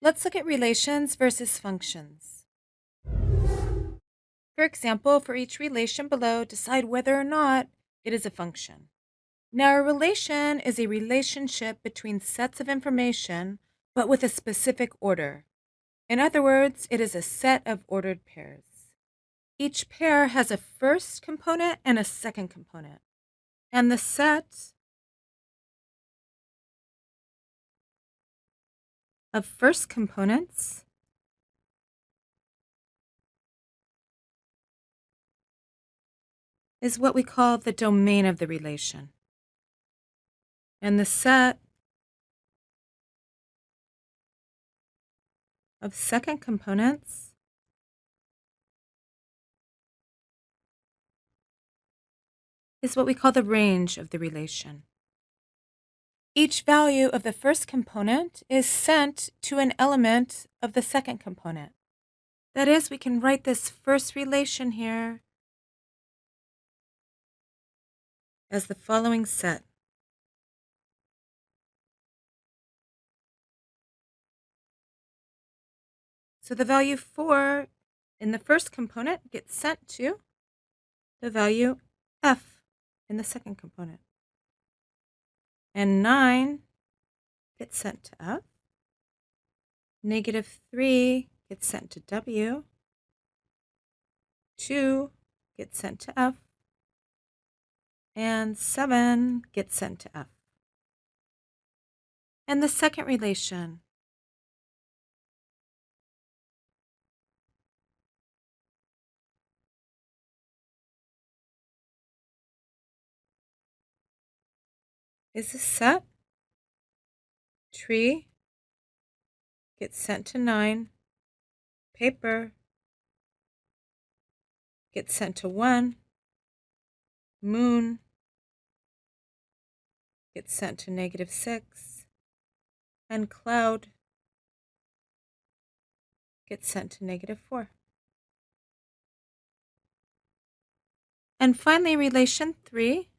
Let's look at relations versus functions. For example, for each relation below, decide whether or not it is a function. Now, a relation is a relationship between sets of information, but with a specific order. In other words, it is a set of ordered pairs. Each pair has a first component and a second component. And the set of first components is what we call the domain of the relation. And the set of second components is what we call the range of the relation. Each value of the first component is sent to an element of the second component. That is, we can write this first relation here as the following set. So the value 4 in the first component gets sent to the value f in the second component. And 9 gets sent to f. -3 gets sent to w. 2 gets sent to f. And 7 gets sent to f. And the second relation is a set. Tree gets sent to 9. Paper gets sent to 1. Moon gets sent to -6. And cloud gets sent to -4. And finally, relation 3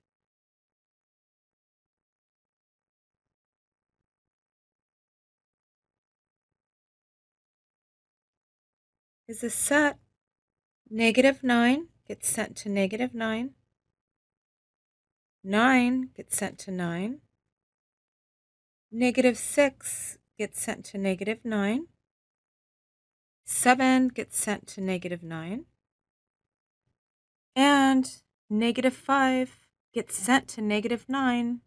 is a set. -9 gets sent to -9. 9 gets sent to 9. -6 gets sent to -9. 7 gets sent to -9. And -5 gets sent to -9.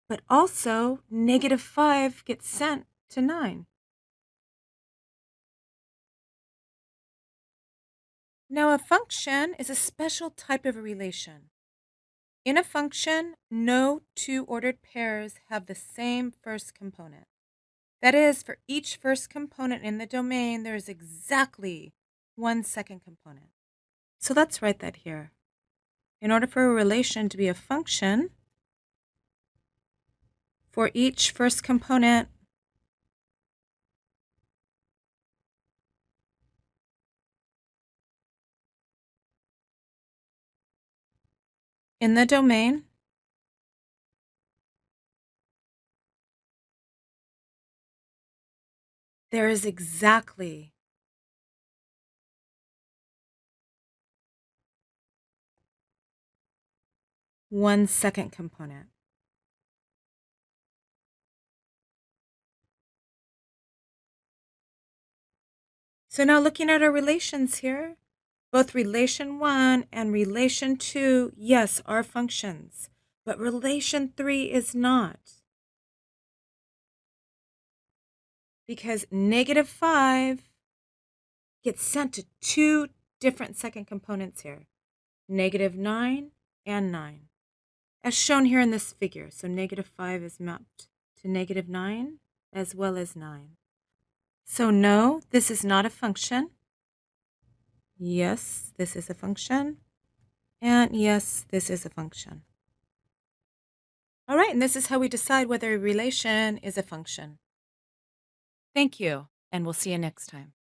But also, -5 gets sent to 9. Now, a function is a special type of a relation. In a function, no two ordered pairs have the same first component. That is, for each first component in the domain, there is exactly one second component. So let's write that here. In order for a relation to be a function, for each first component in the domain, there is exactly one second component. So now looking at our relations here, both relation 1 and relation 2, yes, are functions, but relation 3 is not. Because -5 gets sent to two different second components here, -9 and 9, as shown here in this figure. So -5 is mapped to -9 as well as 9. So no, this is not a function. Yes, this is a function. And yes, this is a function. All right, and this is how we decide whether a relation is a function. Thank you, and we'll see you next time.